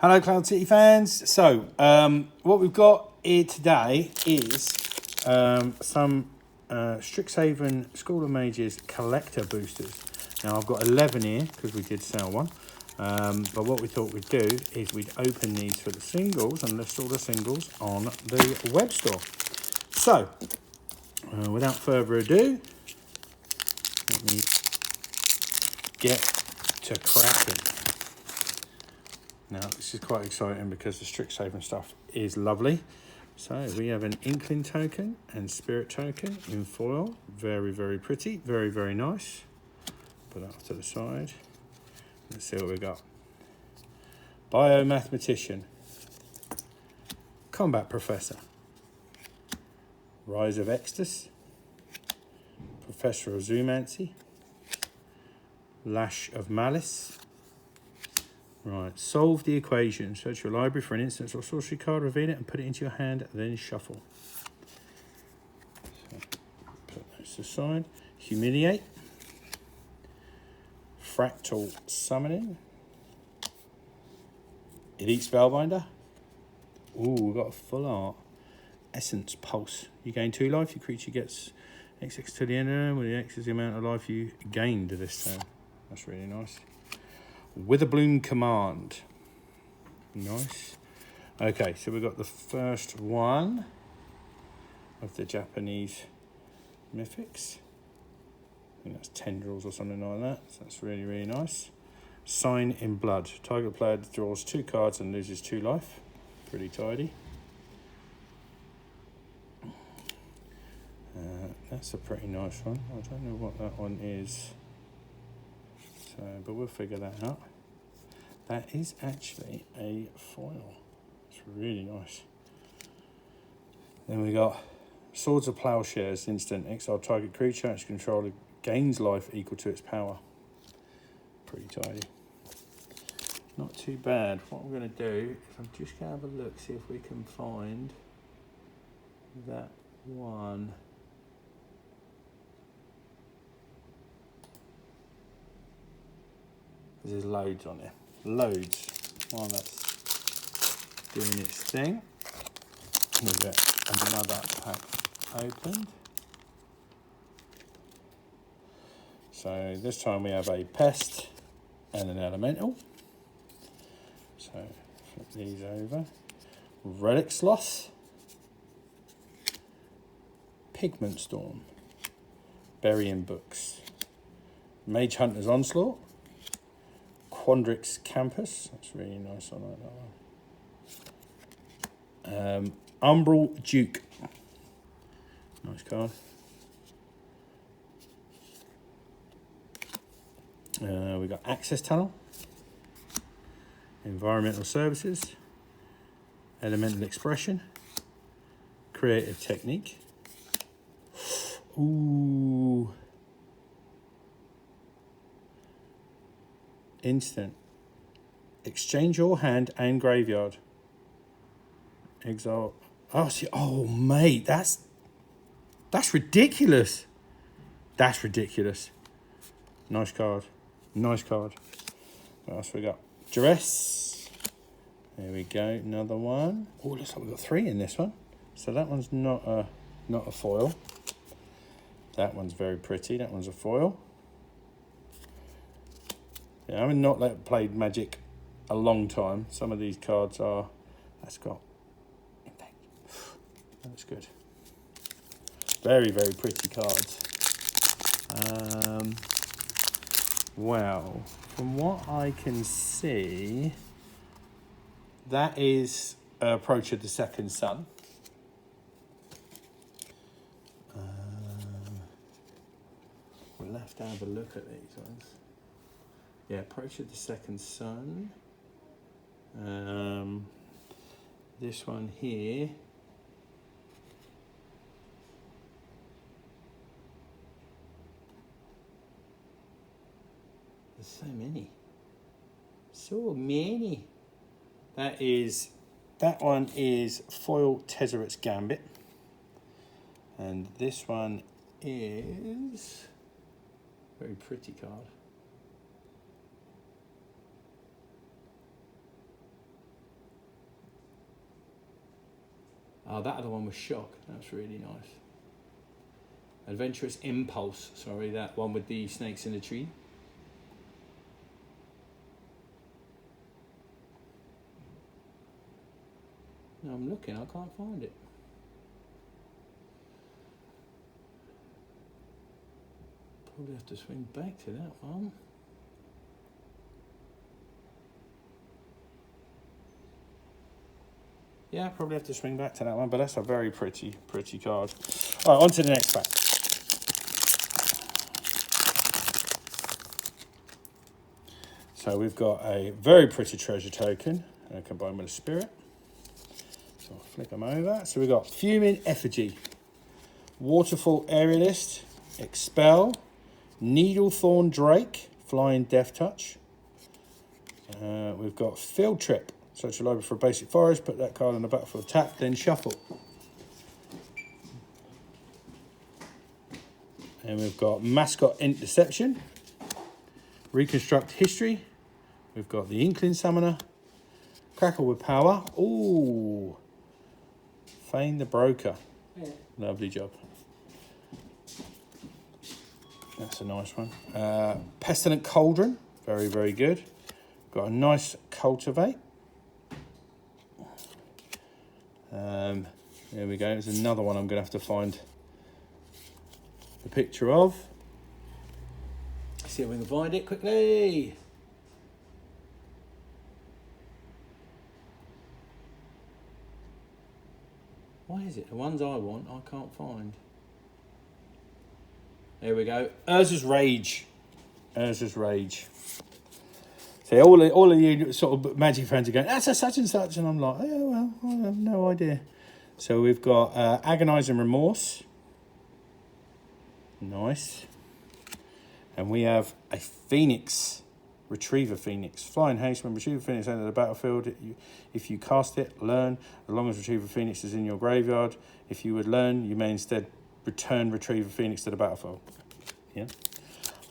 Hello, Cloud City fans. So, what we've got here today is some Strixhaven School of Mages collector boosters. Now, I've got 11 here because we did sell one. But what we thought we'd do is we'd open these for the singles and list all the singles on the web store. So, without further ado, let me get to cracking. Now, this is quite exciting because the Strixhaven stuff is lovely. So, we have an Inkling token and Spirit token in foil. Very, very pretty. Very, very nice. Put that off to the side. Let's see what we got. Biomathematician. Combat Professor. Rise of Extus. Professor of Zoomancy. Lash of Malice. Right, solve the equation. Search your library for an instance or sorcery card, reveal it and put it into your hand, then shuffle. So, put those aside. Humiliate. Fractal Summoning. Elite Spellbinder. Ooh, we've got a full art. Essence Pulse. You gain 2 life, your creature gets XX to the end of the turn, where the X is the amount of life you gained this turn. That's really nice. Witherbloom Command. Nice. Okay, so we've got the first one of the Japanese mythics. I think that's Tendrils or something like that. So that's really, really nice. Sign in Blood. Target player draws 2 cards and loses 2 life. Pretty tidy. That's a pretty nice one. I don't know what that one is. So, but we'll figure that out. That is actually a foil. It's really nice. Then we got Swords of Plowshares. Instant. Exile target creature. Its controller gains life equal to its power. Pretty tidy. Not too bad. What we're going to do is I'm just going to have a look, see if we can find that one. There's loads on here. Loads. While that's doing its thing, we'll get another pack opened. So this time we have a Pest and an Elemental. So flip these over. Relic Sloth. Pigment Storm. Burying Books. Mage Hunter's Onslaught. Quandrix Campus. That's really nice. I like that one. Umbral Duke. Nice card. We got Access Tunnel. Environmental Services. Elemental Expression. Creative Technique. Ooh. Instant. Exchange your hand and graveyard. Exile. Oh, see. Oh, mate, that's ridiculous. That's ridiculous. Nice card. Nice card. What else we got? Duress. There we go. Another one. Oh, looks like we've got 3 in this one. So that one's not a foil. That one's very pretty. That one's a foil. Yeah, I mean, not played Magic a long time. Some of these cards are. That's got. That's good. Very, very pretty cards. Well, from what I can see, that is Approach of the Second Sun. We'll have to have a look at these ones. Yeah, Approach of the Second Sun. This one here. There's so many. So many. That one is Foil Tezzeret's Gambit. And this one is very pretty card. Oh, that other one was Shock. That's really nice. Adventurous Impulse. Sorry, that one with the snakes in the tree. No, I'm looking. I can't find it. Probably have to swing back to that one. Yeah, probably have to swing back to that one, but that's a very pretty card. All right, on to the next pack. So we've got a very pretty treasure token combined with a spirit. So I'll flick them over. So we've got Fuming Effigy, Waterfall Aerialist, Expel, Needlethorn Drake, Flying Death Touch. We've got Field Trip, search your library for a basic forest, put that card on the battlefield tap, then shuffle. And we've got Mascot Interception, Reconstruct History. We've got the Inkling Summoner, Crackle with Power. Ooh, Feign the Broker. Yeah. Lovely job. That's a nice one. Pestilent Cauldron, very, very good. Got a nice Cultivate. There we go. There's another one I'm going to have to find the picture of. See if we can find it quickly. Why is it? The ones I want, I can't find. There we go. Urza's Rage. Urza's Rage. See, all of you sort of Magic fans are going, that's a such and such. And I'm like, oh, well, I have no idea. So we've got Agonizing Remorse. Nice. And we have a Phoenix. Retriever Phoenix. Flying haste. When Retriever Phoenix enters the battlefield, if you cast it, learn. As long as Retriever Phoenix is in your graveyard, if you would learn, you may instead return Retriever Phoenix to the battlefield. Yeah,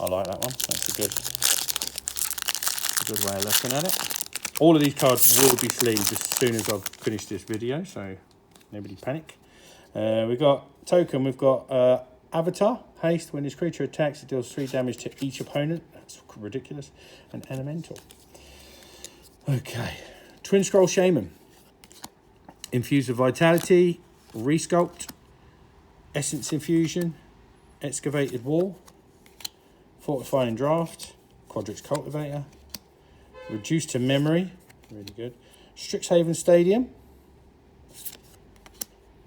I like that one. That's a good way of looking at it. All of these cards will be sleeved as soon as I've finished this video, so nobody panic. We've got token. We've got Avatar. Haste. When this creature attacks, it deals 3 damage to each opponent. That's ridiculous. And Elemental. Okay. Twin Scroll Shaman. Infuse of Vitality. Resculpt. Essence Infusion. Excavated Wall. Fortifying Draft. Quadrix Cultivator. Reduced to Memory. Really good. Strixhaven Stadium.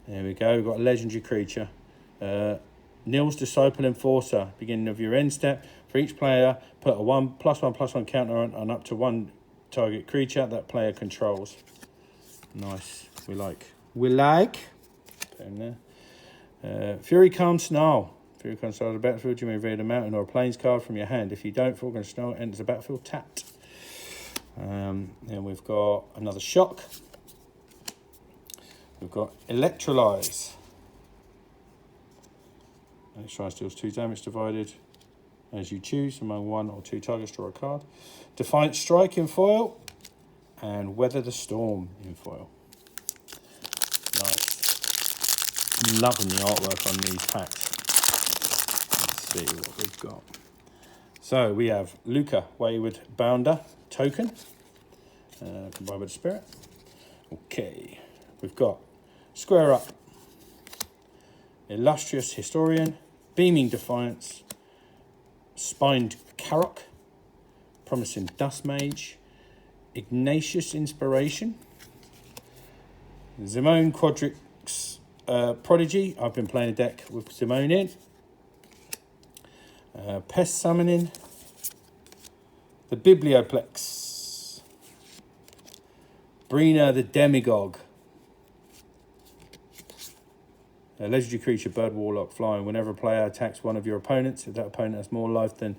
There we go. We've got a legendary creature. Nil's Disciple Enforcer. Beginning of your end step. For each player, put a 1/1/1 counter on up to 1 target creature that player controls. Nice. We like. Put in there. Fury Calm Snarl. Fury Calm Snarl the battlefield. You may read a mountain or a plains card from your hand. If you don't, Falcon Snarl enters the battlefield tapped. Then we've got another Shock. We've got Electrolyze. Electrolyze deals 2 damage divided as you choose among 1 or 2 targets. Draw a card. Defiant Strike in foil. And Weather the Storm in foil. Nice. Loving the artwork on these packs. Let's see what we've got. So we have Luca, Wayward Bounder token. Combined with Spirit. Okay. We've got Square Up. Illustrious Historian. Beaming Defiance. Spined Karok. Promising Dust Mage. Ignatius Inspiration. Zimone Quadrix Prodigy. I've been playing a deck with Zimone in. Pest Summoning. The Biblioplex. Brina the Demagogue. A legendary creature, Bird Warlock, flying. Whenever a player attacks one of your opponents, if that opponent has more life than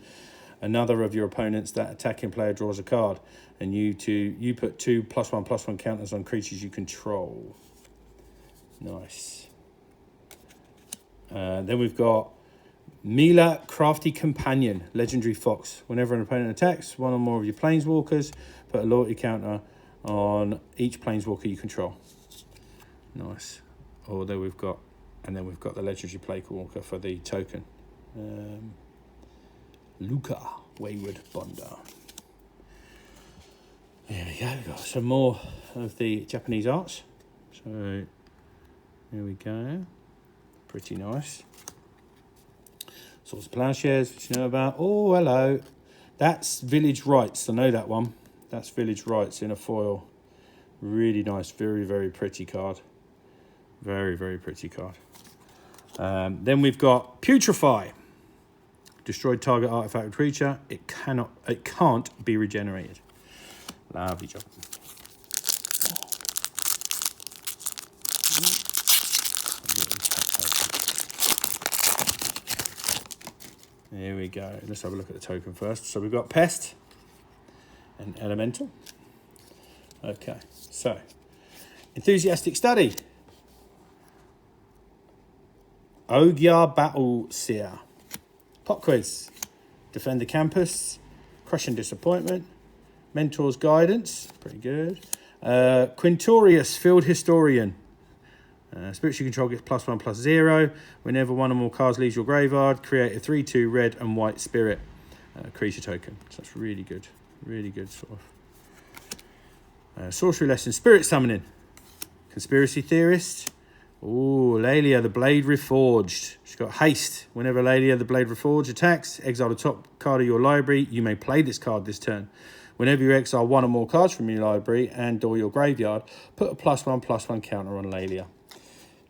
another of your opponents, that attacking player draws a card. And you put 2 +1/+1 counters on creatures you control. Nice. Then we've got Mila, Crafty Companion, legendary fox. Whenever an opponent attacks one or more of your planeswalkers, put a loyalty counter on each planeswalker you control. Nice. or there we've got, and then we've got the legendary Plaguewalker for the token. Luca, Wayward Bonder. There we go, we've got some more of the Japanese arts. So, there we go. Pretty nice. Sorts of plowshares, which you know about. Oh, hello. That's Village Rites. I know that one. That's Village Rites in a foil. Really nice. Very, very pretty card. Very, very pretty card. Then we've got Putrefy. Destroyed target artifact or creature. It can't be regenerated. Lovely job. There we go. Let's have a look at the token first. So we've got Pest and Elemental. Okay, so Enthusiastic Study. Ogyar Battle Seer. Pop Quiz. Defend the Campus. Crushing Disappointment. Mentor's Guidance. Pretty good. Quintorius Field Historian. Spiritual control gets +1/+0. Whenever one or more cards leaves your graveyard, create a 3/2 red and white spirit creature token. So that's really good. Really good sort of. Sorcery Lesson. Spirit Summoning. Conspiracy Theorist. Ooh, Laelia the Blade Reforged. She's got haste. Whenever Laelia the Blade Reforged attacks, exile the top card of your library. You may play this card this turn. Whenever you exile one or more cards from your library and or your graveyard, put a +1/+1 counter on Laelia.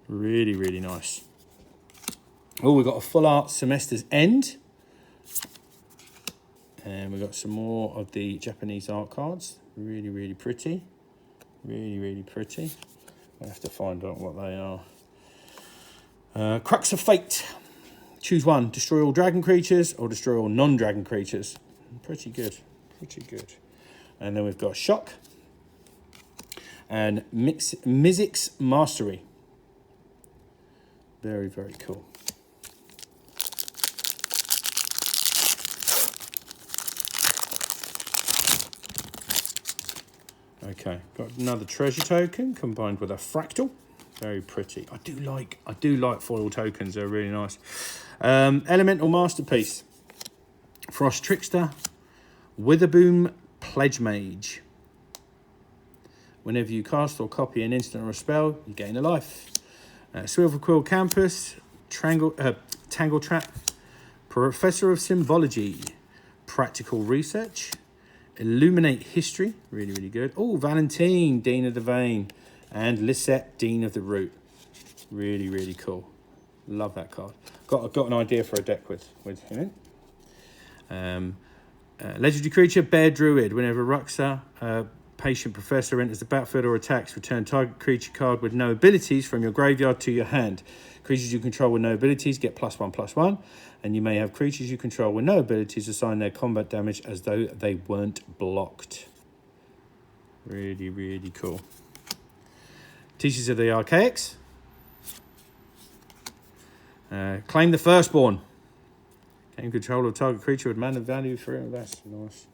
Really, really nice. Oh, we've got a full art Semester's End. And we've got some more of the Japanese art cards. Really, really pretty. Really, really pretty. I have to find out what they are. Crux of Fate. Choose one. Destroy all dragon creatures or destroy all non-dragon creatures. Pretty good. Pretty good. And then we've got Shock. And Mizzix Mastery. Very, very cool. Okay, got another treasure token combined with a fractal. Very pretty. I do like foil tokens. They're really nice. Elemental Masterpiece. Frost Trickster. Witherboom Pledge Mage. Whenever you cast or copy an instant or a spell, you gain a life. Swivel Quill Campus, Tangle Trap, Professor of Symbology, Practical Research, Illuminate History, really, really good. Oh, Valentine, Dean of the Vein, and Lisette, Dean of the Root. Really, really cool. Love that card. Got an idea for a deck with him in. Legendary Creature, Bear Druid. Whenever Ruxa, Patient Professor enters the battlefield or attacks, return target creature card with no abilities from your graveyard to your hand. Creatures you control with no abilities get +1/+1, and you may have creatures you control with no abilities assign their combat damage as though they weren't blocked. Really, really cool. Teachers of the Archaics. Claim the Firstborn. Gain control of target creature with mana value for it. That's nice.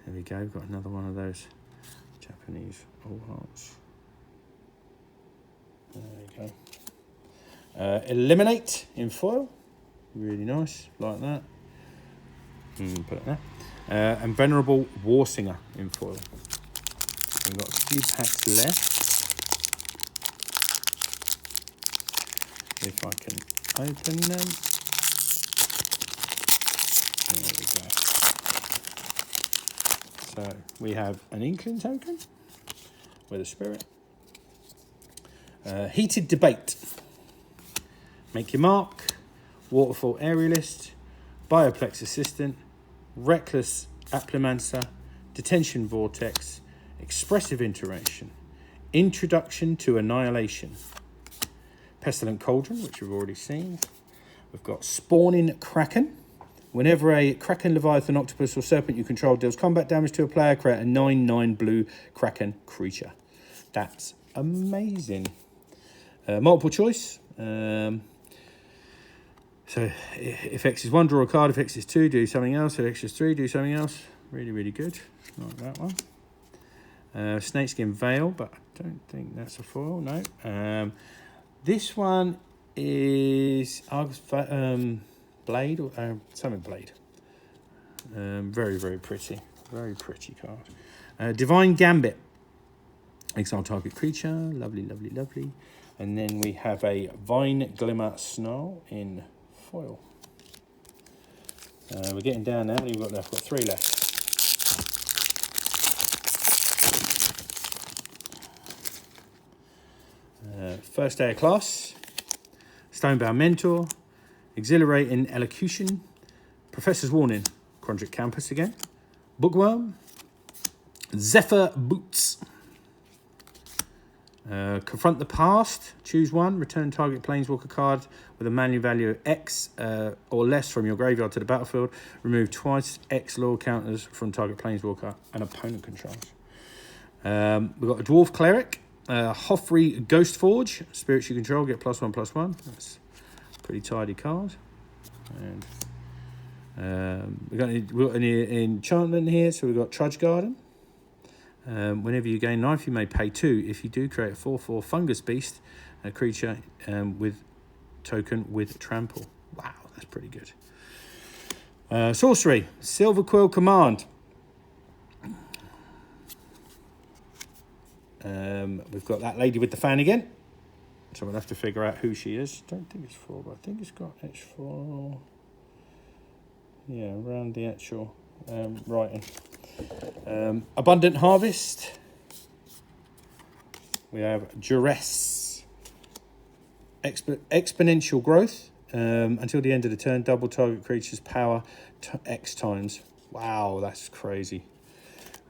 There we go. We've got another one of those Japanese All Hearts. There we go. Eliminate in foil. Really nice. Like that. Put it there. And Venerable Warsinger in foil. We've got a few packs left. If I can open them. There we go. So we have an Inkling token with a spirit. Heated Debate. Make Your Mark. Waterfall Aerialist. Bioplex Assistant. Reckless Applemancer. Detention Vortex. Expressive Iteration. Introduction to Annihilation. Pestilent Cauldron, which we've already seen. We've got Spawning Kraken. Whenever a Kraken, Leviathan, Octopus, or Serpent you control deals combat damage to a player, create a 9/9 blue Kraken creature. That's amazing. Multiple choice. So if X is 1, draw a card. If X is 2, do something else. If X is 3, do something else. Really, really good. Like that one. Snakeskin Veil, but I don't think that's a foil, no. This one is Blade or something Blade. Very, very pretty. Very pretty card. Divine Gambit. Exile target creature. Lovely, lovely, lovely. And then we have a Vine Glimmer Snarl in foil. We're getting down now. How many have we got left? Got 3 left. First Day of Class. Stonebound Mentor. Exhilarating Elocution. Professor's Warning. Chondric Campus again. Bookworm. Zephyr Boots. Confront the Past. Choose one. Return target Planeswalker card with a manual value of X or less from your graveyard to the battlefield. Remove twice X lore counters from target Planeswalker and opponent controls. We've got a Dwarf Cleric. Hoffrey Ghost Forge. Spirits you control get +1/+1. That's a pretty tidy card. And we've got an enchantment here. So we've got Trudge Garden. Whenever you gain life, you may pay 2. If you do, create a 4/4 Fungus Beast, a creature with token with trample. Wow, that's pretty good. Sorcery, Silver Quill Command. We've got that lady with the fan again. So we'll have to figure out who she is. Don't think it's for, but I think it's got H for. Yeah, around the actual writing. Abundant Harvest. We have Duress. Exponential Growth. Until the end of the turn, double target creature's power X times. Wow, that's crazy.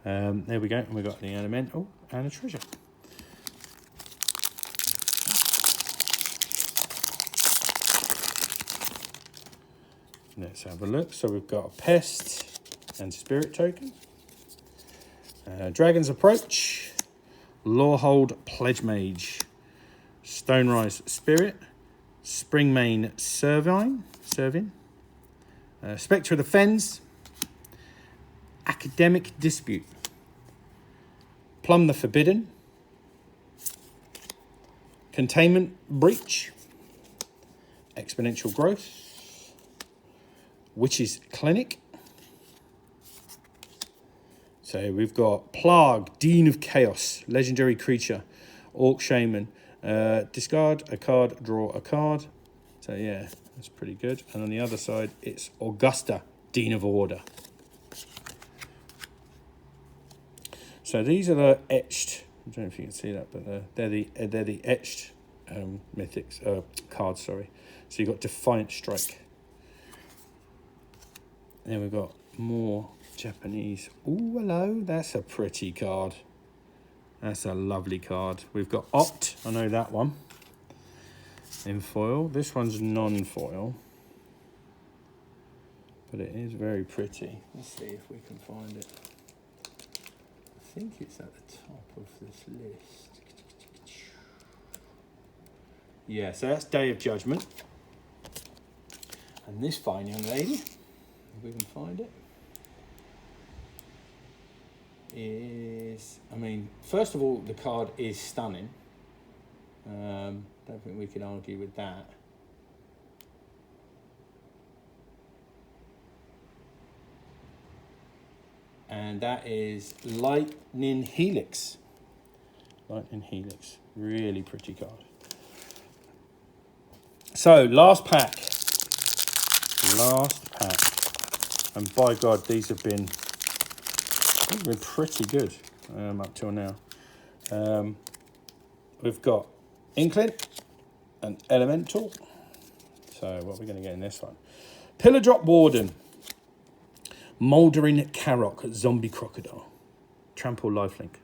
There we go. And we got the Elemental and a Treasure. Let's have a look. So we've got a Pest and Spirit token. Dragon's Approach. Lorehold Pledge Mage. Stonerise Spirit. Springmane Servine. Spectre of the Fens. Academic Dispute. Plumb the Forbidden. Containment Breach. Exponential Growth. Witch's Clinic. So we've got Plague, Dean of Chaos, legendary creature, Orc Shaman. Discard a card, draw a card. So yeah, that's pretty good. And on the other side, it's Augusta, Dean of Order. So these are the etched. I don't know if you can see that, but they're the etched mythics cards. Sorry. So you've got Defiant Strike. Then we've got more Japanese. Oh, hello. That's a pretty card. That's a lovely card. We've got Opt. I know that one. In foil. This one's non-foil. But it is very pretty. Let's see if we can find it. I think it's at the top of this list. Yeah, so that's Day of Judgment. And this fine young lady, if we can find it, is, I mean, first of all, the card is stunning. Don't think we can argue with that. And that is Lightning Helix. Lightning Helix, really pretty card. So, last pack. And by God, these have been pretty good up till now. We've got Inkling and Elemental. So what are we going to get in this one? Pillar Drop Warden. Mouldering Karok, Zombie Crocodile. Trample Lifelink.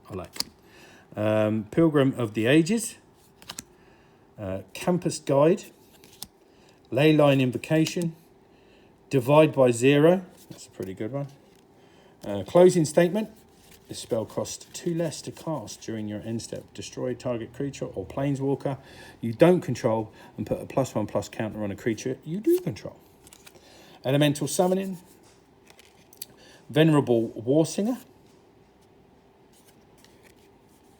I like. Pilgrim of the Ages. Campus Guide. Leyline Invocation. Divide by Zero. That's a pretty good one. Closing Statement. This spell costs 2 less to cast during your end step. Destroy target creature or planeswalker you don't control and put a +1/+ counter on a creature you do control. Elemental Summoning. Venerable Warsinger.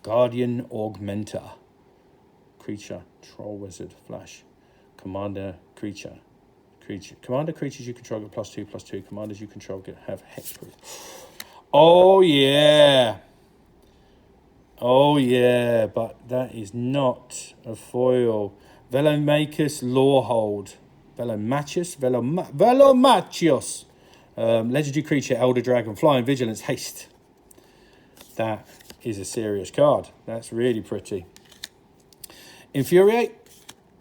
Guardian Augmenter. creature, troll, wizard, flash, commander, creature. Commander creatures you control get +2/+2. Commanders you control have hexproof. Oh yeah. Oh yeah, but that is not a foil. Velomachus Lawhold. Velomachus. Legendary creature, Elder Dragon, Flying, Vigilance, Haste. That is a serious card. That's really pretty. Infuriate.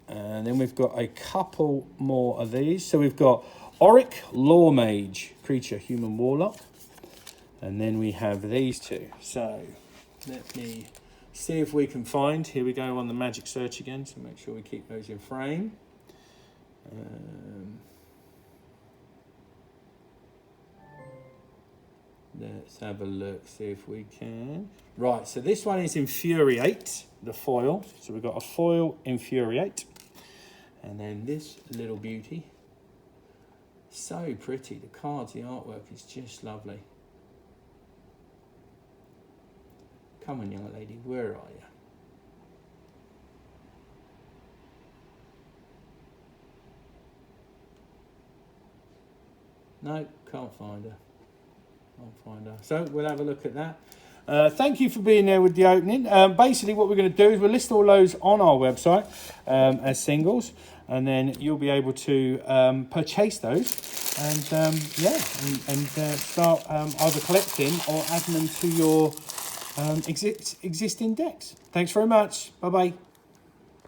And then we've got a couple more of these. So we've got Auric Law Mage, creature, human warlock. And then we have these two. So let me see if we can find. Here we go on the magic search again. So make sure we keep those in frame. Let's have a look, see if we can. Right, so this one is Infuriate, the foil. So we've got a foil Infuriate. And then this little beauty. So pretty. The cards, the artwork is just lovely. Come on, young lady, where are you? No, can't find her. Can't find her. So we'll have a look at that. Thank you for being there with the opening. Basically, what we're going to do is we'll list all those on our website as singles, and then you'll be able to purchase those and start either collecting or adding them to your existing decks. Thanks very much. Bye-bye.